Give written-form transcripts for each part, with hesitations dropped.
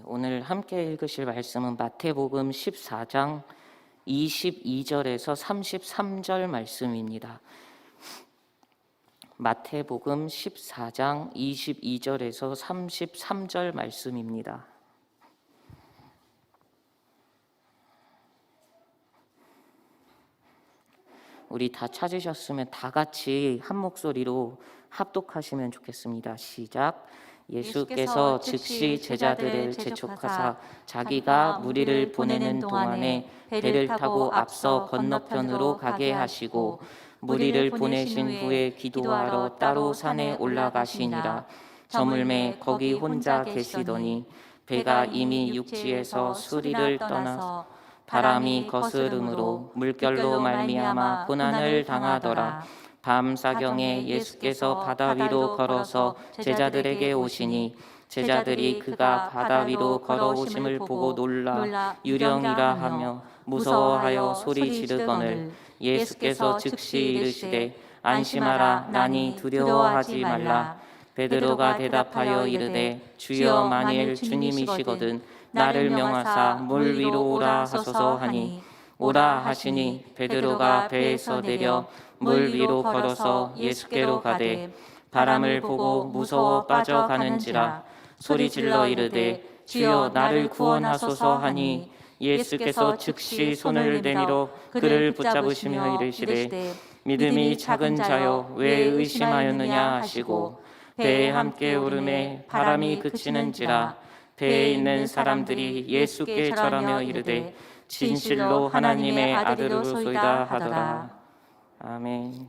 오늘 함께 읽으실 말씀은 마태복음 14장 22절에서 33절 말씀입니다. 마태복음 14장 22절에서 33절 말씀입니다. 우리 다 찾으셨으면 다 같이 한 목소리로 합독하시면 좋겠습니다. 시작. 예수께서 즉시 제자들을 재촉하사 자기가 무리를 보내는 동안에 배를 타고 앞서 건너편으로 가게 하시고 무리를 보내신 후에 기도하러 따로 산에 올라가시니라. 저물매 거기 혼자 계시더니 배가 이미 육지에서 수리를 떠나서 바람이 거스름으로 물결로 말미암아 고난을 당하더라. 밤 사경에 예수께서 바다 위로 걸어서 제자들에게 오시니 제자들이 그가 바다 위로 걸어오심을 보고 놀라 유령이라 하며 무서워하여 소리 지르거늘 예수께서 즉시 이르시되 안심하라 나니 두려워하지 말라. 베드로가 대답하여 이르되 주여 만일 주님이시거든 나를 명하사 물 위로 오라 하소서 하니 오라 하시니 베드로가 배에서 내려 물 위로 걸어서 예수께로 가되 바람을 보고 무서워 빠져가는지라 소리질러 이르되 주여 나를 구원하소서 하니 예수께서 즉시 손을 내밀어 그를 붙잡으시며 이르시되 믿음이 작은 자여 왜 의심하였느냐 하시고 배에 함께 오르매 바람이 그치는지라 배에 있는 사람들이 예수께 절하며 이르되 진실로 하나님의 아들로소이다 하더라. 아멘.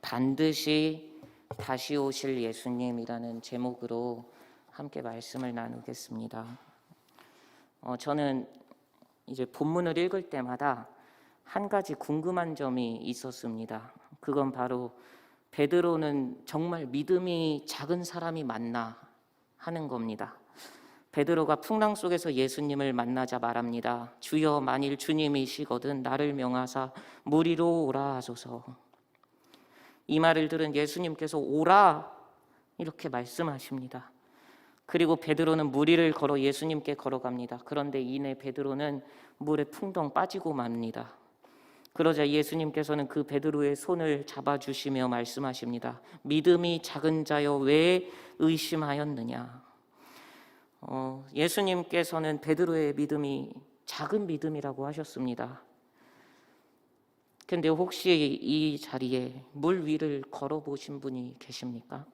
반드시 다시 오실 예수님이라는 제목으로 함께 말씀을 나누겠습니다. 저는 이제 본문을 읽을 때마다 한 가지 궁금한 점이 있었습니다. 그건 바로 베드로는 정말 믿음이 작은 사람이 맞나 하는 겁니다. 베드로가 풍랑 속에서 예수님을 만나자 말합니다. 주여 만일 주님이시거든 나를 명하사 물 위로 오라 하소서. 이 말을 들은 예수님께서 오라 이렇게 말씀하십니다. 그리고 베드로는 물 위를 걸어 예수님께 걸어갑니다. 그런데 이내 베드로는 물에 풍덩 빠지고 맙니다. 그러자 예수님께서는 그 베드로의 손을 잡아주시며 말씀하십니다. 믿음이 작은 자여 왜 의심하였느냐. 예수님께서는 베드로의 믿음이 작은 믿음이라고 하셨습니다. 근데 혹시 이 자리에 물 위를 걸어보신 분이 계십니까?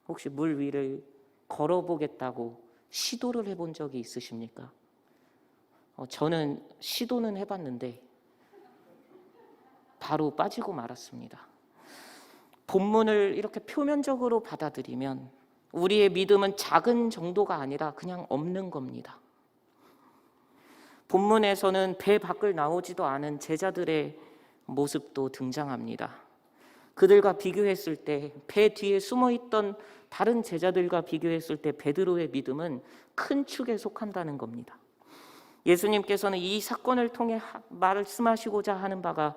혹시 물 위를 걸어보겠다고 시도를 해본 적이 있으십니까? 저는 시도는 해봤는데 바로 빠지고 말았습니다. 본문을 이렇게 표면적으로 받아들이면 우리의 믿음은 작은 정도가 아니라 그냥 없는 겁니다. 본문에서는 배 밖을 나오지도 않은 제자들의 모습도 등장합니다. 그들과 비교했을 때 배 뒤에 숨어있던 다른 제자들과 비교했을 때 베드로의 믿음은 큰 축에 속한다는 겁니다. 예수님께서는 이 사건을 통해 말씀하시고자 하는 바가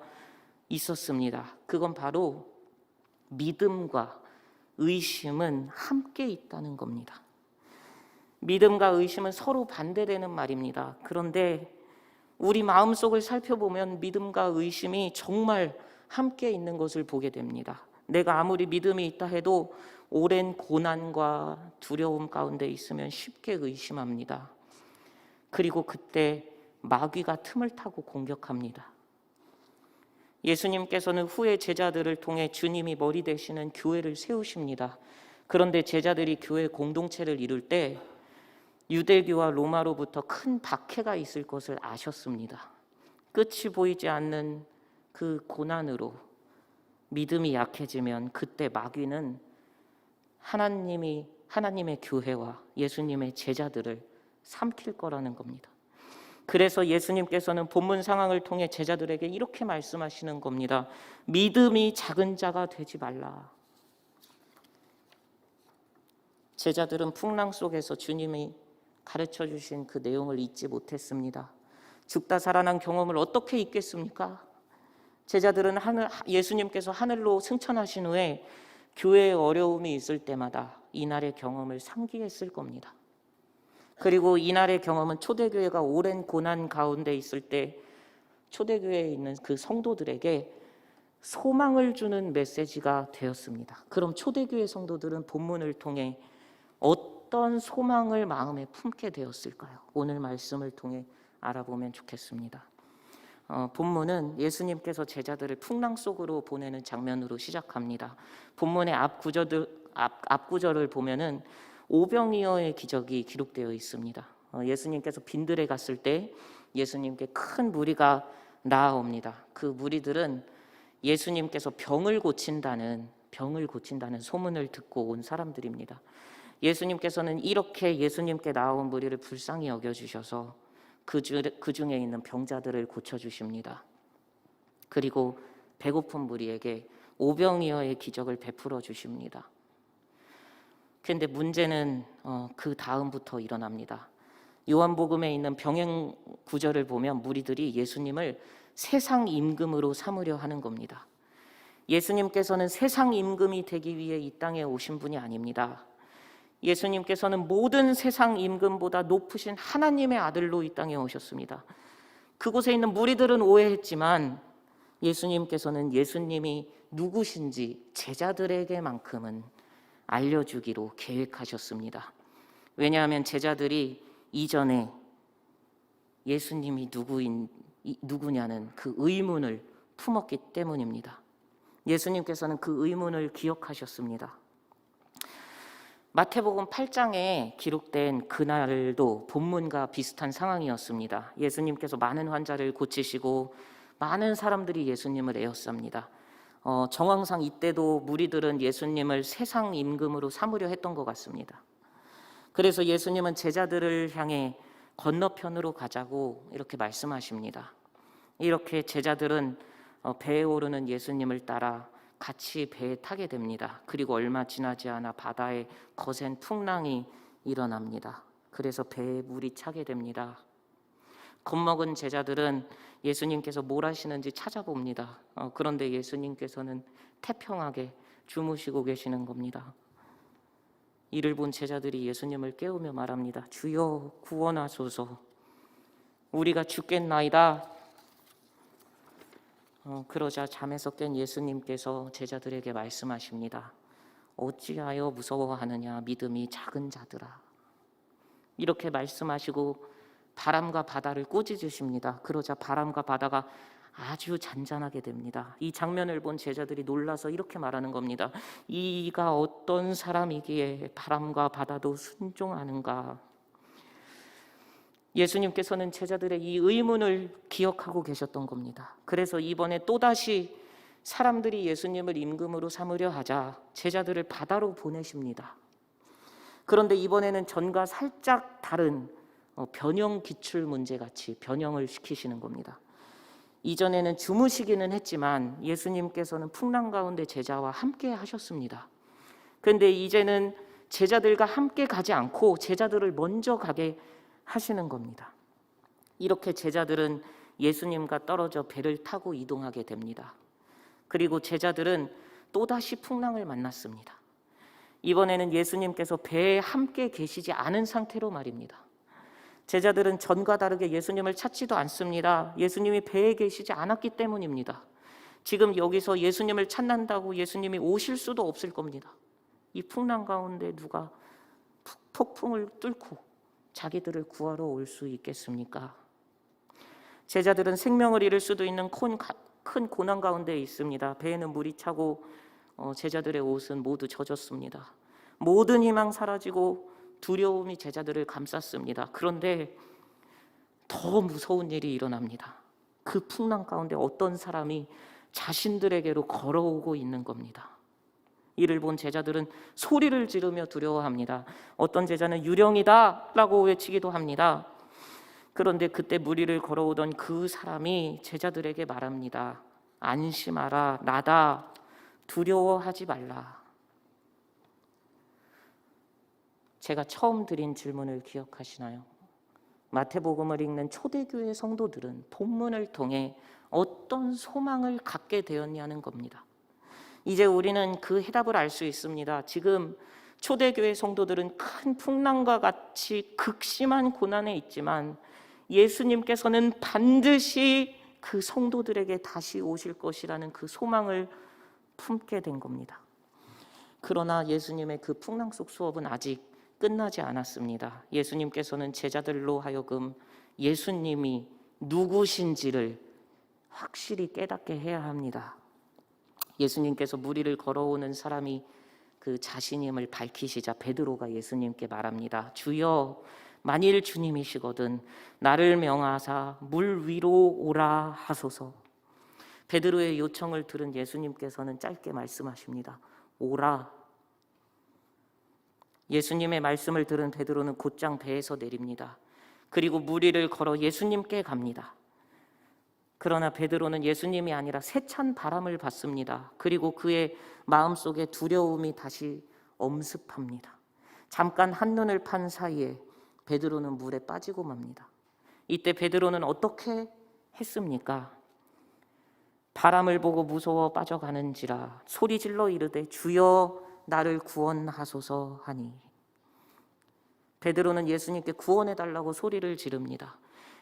있었습니다. 그건 바로 믿음과 의심은 함께 있다는 겁니다. 믿음과 의심은 서로 반대되는 말입니다. 그런데 우리 마음속을 살펴보면 믿음과 의심이 정말 함께 있는 것을 보게 됩니다. 내가 아무리 믿음이 있다 해도 오랜 고난과 두려움 가운데 있으면 쉽게 의심합니다. 그리고 그때 마귀가 틈을 타고 공격합니다. 예수님께서는 후에 제자들을 통해 주님이 머리 되시는 교회를 세우십니다. 그런데 제자들이 교회 공동체를 이룰 때 유대교와 로마로부터 큰 박해가 있을 것을 아셨습니다. 끝이 보이지 않는 그 고난으로 믿음이 약해지면 그때 마귀는 하나님의 교회와 예수님의 제자들을 삼킬 거라는 겁니다. 그래서 예수님께서는 본문 상황을 통해 제자들에게 이렇게 말씀하시는 겁니다. 믿음이 작은 자가 되지 말라. 제자들은 풍랑 속에서 주님이 가르쳐 주신 그 내용을 잊지 못했습니다. 죽다 살아난 경험을 어떻게 잊겠습니까? 제자들은 예수님께서 하늘로 승천하신 후에 교회에 어려움이 있을 때마다 이날의 경험을 상기했을 겁니다. 그리고 이날의 경험은 초대교회가 오랜 고난 가운데 있을 때 초대교회에 있는 그 성도들에게 소망을 주는 메시지가 되었습니다. 그럼 초대교회 성도들은 본문을 통해 어떤 소망을 마음에 품게 되었을까요? 오늘 말씀을 통해 알아보면 좋겠습니다. 본문은 예수님께서 제자들을 풍랑 속으로 보내는 장면으로 시작합니다. 본문의 앞 구절을 보면은 오병이어의 기적이 기록되어 있습니다. 예수님께서 빈들에 갔을 때 예수님께 큰 무리가 나아옵니다. 그 무리들은 예수님께서 병을 고친다는 소문을 듣고 온 사람들입니다. 예수님께서는 이렇게 예수님께 나온 무리를 불쌍히 여겨주셔서 그 중에 있는 병자들을 고쳐주십니다. 그리고 배고픈 무리에게 오병이어의 기적을 베풀어 주십니다. 그런데 문제는 그 다음부터 일어납니다. 요한복음에 있는 병행 구절을 보면 무리들이 예수님을 세상 임금으로 삼으려 하는 겁니다. 예수님께서는 세상 임금이 되기 위해 이 땅에 오신 분이 아닙니다. 예수님께서는 모든 세상 임금보다 높으신 하나님의 아들로 이 땅에 오셨습니다. 그곳에 있는 무리들은 오해했지만 예수님께서는 예수님이 누구신지 제자들에게만큼은 알려주기로 계획하셨습니다. 왜냐하면 제자들이 이전에 예수님이 누구냐는 그 의문을 품었기 때문입니다. 예수님께서는 그 의문을 기억하셨습니다. 마태복음 8장에 기록된 그날도 본문과 비슷한 상황이었습니다. 예수님께서 많은 환자를 고치시고 많은 사람들이 예수님을 에워쌉니다. 정황상 이때도 무리들은 예수님을 세상 임금으로 삼으려 했던 것 같습니다. 그래서 예수님은 제자들을 향해 건너편으로 가자고 이렇게 말씀하십니다. 이렇게 제자들은 배에 오르는 예수님을 따라 같이 배에 타게 됩니다. 그리고 얼마 지나지 않아 바다에 거센 풍랑이 일어납니다. 그래서 배에 물이 차게 됩니다. 겁먹은 제자들은 예수님께서 뭘 하시는지 찾아봅니다. 그런데 예수님께서는 태평하게 주무시고 계시는 겁니다. 이를 본 제자들이 예수님을 깨우며 말합니다. 주여 구원하소서, 우리가 죽겠나이다. 그러자 잠에서 깬 예수님께서 제자들에게 말씀하십니다. 어찌하여 무서워하느냐, 믿음이 작은 자들아. 이렇게 말씀하시고 바람과 바다를 꾸짖으십니다. 그러자 바람과 바다가 아주 잔잔하게 됩니다. 이 장면을 본 제자들이 놀라서 이렇게 말하는 겁니다. 이가 어떤 사람이기에 바람과 바다도 순종하는가. 예수님께서는 제자들의 이 의문을 기억하고 계셨던 겁니다. 그래서 이번에 또다시 사람들이 예수님을 임금으로 삼으려 하자 제자들을 바다로 보내십니다. 그런데 이번에는 전과 살짝 다른 변형 기출 문제같이 변형을 시키시는 겁니다. 이전에는 주무시기는 했지만 예수님께서는 풍랑 가운데 제자와 함께 하셨습니다. 그런데 이제는 제자들과 함께 가지 않고 제자들을 먼저 가게 하시는 겁니다. 이렇게 제자들은 예수님과 떨어져 배를 타고 이동하게 됩니다. 그리고 제자들은 또다시 풍랑을 만났습니다. 이번에는 예수님께서 배에 함께 계시지 않은 상태로 말입니다. 제자들은 전과 다르게 예수님을 찾지도 않습니다. 예수님이 배에 계시지 않았기 때문입니다. 지금 여기서 예수님을 찾는다고 예수님이 오실 수도 없을 겁니다. 이 풍랑 가운데 누가 폭풍을 뚫고 자기들을 구하러 올 수 있겠습니까? 제자들은 생명을 잃을 수도 있는 큰 고난 가운데 있습니다. 배에는 물이 차고 제자들의 옷은 모두 젖었습니다. 모든 희망 사라지고 두려움이 제자들을 감쌌습니다. 그런데 더 무서운 일이 일어납니다. 그 풍랑 가운데 어떤 사람이 자신들에게로 걸어오고 있는 겁니다. 이를 본 제자들은 소리를 지르며 두려워합니다. 어떤 제자는 유령이다 라고 외치기도 합니다. 그런데 그때 무리를 걸어오던 그 사람이 제자들에게 말합니다. 안심하라, 나다, 두려워하지 말라. 제가 처음 드린 질문을 기억하시나요? 마태복음을 읽는 초대교회 성도들은 본문을 통해 어떤 소망을 갖게 되었냐는 겁니다. 이제 우리는 그 해답을 알 수 있습니다. 지금 초대교회 성도들은 큰 풍랑과 같이 극심한 고난에 있지만 예수님께서는 반드시 그 성도들에게 다시 오실 것이라는 그 소망을 품게 된 겁니다. 그러나 예수님의 그 풍랑 속 수업은 아직 끝나지 않았습니다. 예수님께서는 제자들로 하여금 예수님이 누구신지를 확실히 깨닫게 해야 합니다. 예수님께서 물 위를 걸어오는 사람이 그 자신임을 밝히시자 베드로가 예수님께 말합니다. 주여, 만일 주님이시거든 나를 명하사 물 위로 오라 하소서. 베드로의 요청을 들은 예수님께서는 짧게 말씀하십니다. 오라. 예수님의 말씀을 들은 베드로는 곧장 배에서 내립니다. 그리고 물 위를 걸어 예수님께 갑니다. 그러나 베드로는 예수님이 아니라 세찬 바람을 받습니다. 그리고 그의 마음속에 두려움이 다시 엄습합니다. 잠깐 한눈을 판 사이에 베드로는 물에 빠지고 맙니다. 이때 베드로는 어떻게 했습니까? 바람을 보고 무서워 빠져가는지라 소리질러 이르되 주여 나를 구원하소서 하니. 베드로는 예수님께 구원해달라고 소리를 지릅니다.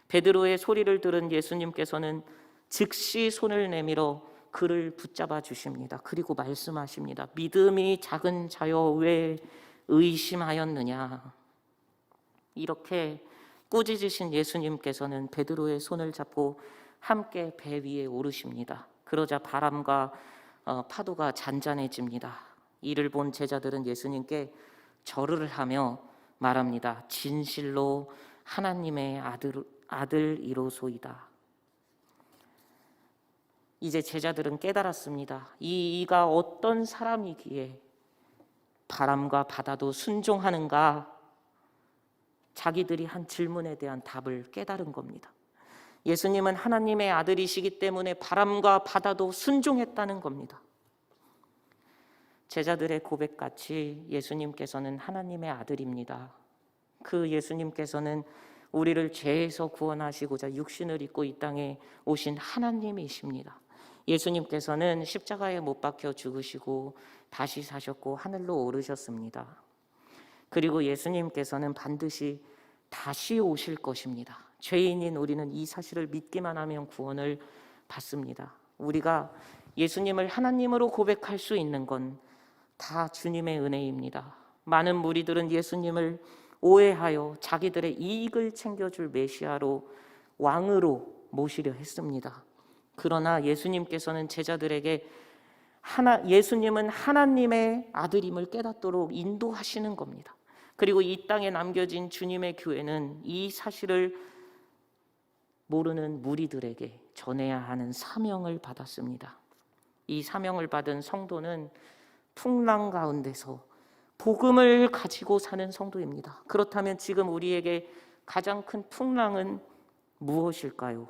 베드로의 소리를 들은 예수님께서는 즉시 손을 내밀어 그를 붙잡아 주십니다. 그리고 말씀하십니다. 믿음이 작은 자여 왜 의심하였느냐. 이렇게 꾸짖으신 예수님께서는 베드로의 손을 잡고 함께 배 위에 오르십니다. 그러자 바람과 파도가 잔잔해집니다. 이를 본 제자들은 예수님께 절을 하며 말합니다. 진실로 하나님의 아들이로소이다. 이제 제자들은 깨달았습니다. 이가 어떤 사람이기에 바람과 바다도 순종하는가? 자기들이 한 질문에 대한 답을 깨달은 겁니다. 예수님은 하나님의 아들이시기 때문에 바람과 바다도 순종했다는 겁니다. 제자들의 고백같이 예수님께서는 하나님의 아들입니다. 그 예수님께서는 우리를 죄에서 구원하시고자 육신을 입고 이 땅에 오신 하나님이십니다. 예수님께서는 십자가에 못 박혀 죽으시고 다시 사셨고 하늘로 오르셨습니다. 그리고 예수님께서는 반드시 다시 오실 것입니다. 죄인인 우리는 이 사실을 믿기만 하면 구원을 받습니다. 우리가 예수님을 하나님으로 고백할 수 있는 건 다 주님의 은혜입니다. 많은 무리들은 예수님을 오해하여 자기들의 이익을 챙겨줄 메시아로 왕으로 모시려 했습니다. 그러나 예수님께서는 제자들에게 예수님은 하나님의 아들임을 깨닫도록 인도하시는 겁니다. 그리고 이 땅에 남겨진 주님의 교회는 이 사실을 모르는 무리들에게 전해야 하는 사명을 받았습니다. 이 사명을 받은 성도는 풍랑 가운데서 복음을 가지고 사는 성도입니다. 그렇다면 지금 우리에게 가장 큰 풍랑은 무엇일까요?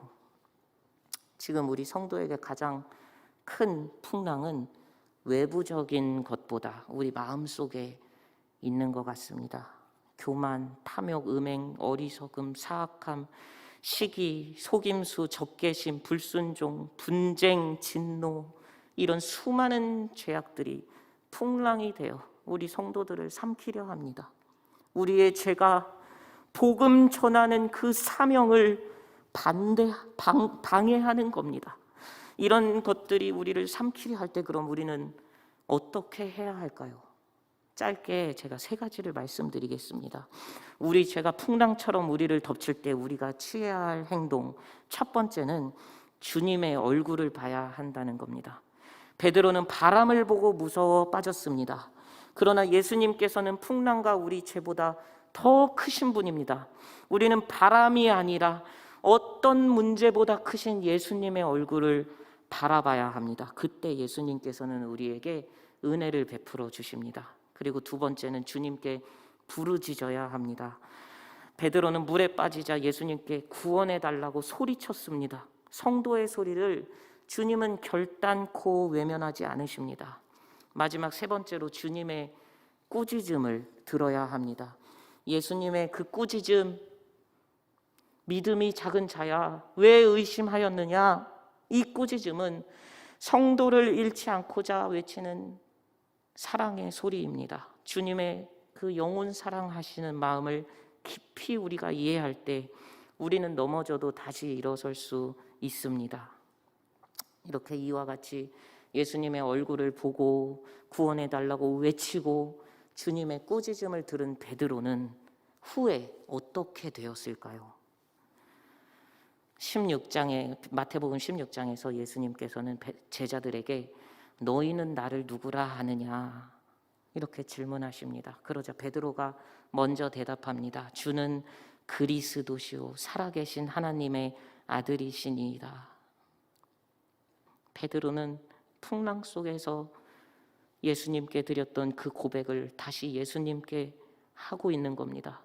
지금 우리 성도에게 가장 큰 풍랑은 외부적인 것보다 우리 마음속에 있는 것 같습니다. 교만, 탐욕, 음행, 어리석음, 사악함, 시기, 속임수, 적개심, 불순종, 분쟁, 진노, 이런 수많은 죄악들이 풍랑이 되어 우리 성도들을 삼키려 합니다. 우리의 죄가 복음 전하는 그 사명을 방해하는 겁니다. 이런 것들이 우리를 삼키려 할 때 그럼 우리는 어떻게 해야 할까요? 짧게 제가 3가지를 말씀드리겠습니다. 우리 죄가 풍랑처럼 우리를 덮칠 때 우리가 취해야 할 행동, 첫 번째는 주님의 얼굴을 봐야 한다는 겁니다. 베드로는 바람을 보고 무서워 빠졌습니다. 그러나 예수님께서는 풍랑과 우리 죄보다 더 크신 분입니다. 우리는 바람이 아니라 어떤 문제보다 크신 예수님의 얼굴을 바라봐야 합니다. 그때 예수님께서는 우리에게 은혜를 베풀어 주십니다. 그리고 2번째는 주님께 부르짖어야 합니다. 베드로는 물에 빠지자 예수님께 구원해 달라고 소리쳤습니다. 성도의 소리를 주님은 결단코 외면하지 않으십니다. 마지막 3번째로 주님의 꾸짖음을 들어야 합니다. 예수님의 그 꾸짖음, 믿음이 작은 자야 왜 의심하였느냐, 이 꾸짖음은 성도를 잃지 않고자 외치는 사랑의 소리입니다. 주님의 그 영혼 사랑하시는 마음을 깊이 우리가 이해할 때 우리는 넘어져도 다시 일어설 수 있습니다. 이렇게 이와 같이 예수님의 얼굴을 보고 구원해 달라고 외치고 주님의 꾸짖음을 들은 베드로는 후에 어떻게 되었을까요? 16장에 마태복음 16장에서 예수님께서는 제자들에게 너희는 나를 누구라 하느냐 이렇게 질문하십니다. 그러자 베드로가 먼저 대답합니다. 주는 그리스도시요 살아계신 하나님의 아들이시니이다. 베드로는 풍랑 속에서 예수님께 드렸던 그 고백을 다시 예수님께 하고 있는 겁니다.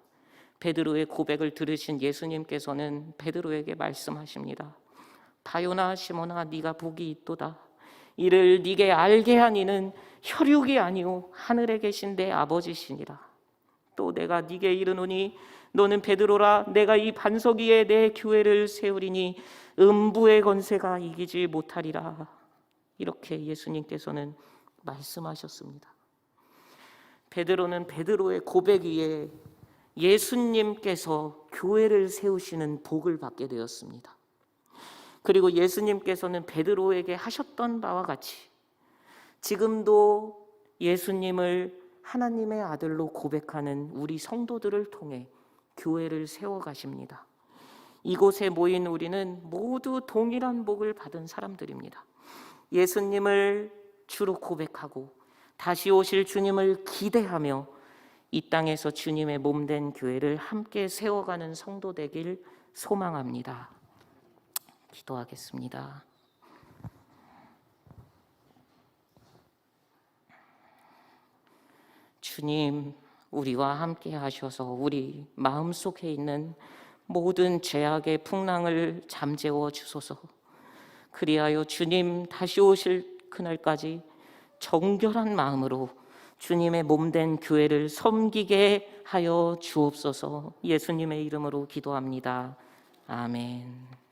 베드로의 고백을 들으신 예수님께서는 베드로에게 말씀하십니다. 바요나 시몬아 네가 복이 있도다. 이를 네게 알게 한 이는 혈육이 아니오 하늘에 계신 내 아버지시니라. 또 내가 네게 이르노니 너는 베드로라. 내가 이 반석 위에 내 교회를 세우리니 음부의 권세가 이기지 못하리라. 이렇게 예수님께서는 말씀하셨습니다. 베드로는 베드로의 고백 위에 예수님께서 교회를 세우시는 복을 받게 되었습니다. 그리고 예수님께서는 베드로에게 하셨던 바와 같이 지금도 예수님을 하나님의 아들로 고백하는 우리 성도들을 통해 교회를 세워가십니다. 이곳에 모인 우리는 모두 동일한 복을 받은 사람들입니다. 예수님을 주로 고백하고 다시 오실 주님을 기대하며 이 땅에서 주님의 몸된 교회를 함께 세워가는 성도 되길 소망합니다. 기도하겠습니다. 주님, 우리와 함께 하셔서 우리 마음속에 있는 모든 죄악의 풍랑을 잠재워 주소서. 그리하여 주님 다시 오실 그날까지 정결한 마음으로 주님의 몸된 교회를 섬기게 하여 주옵소서. 예수님의 이름으로 기도합니다. 아멘.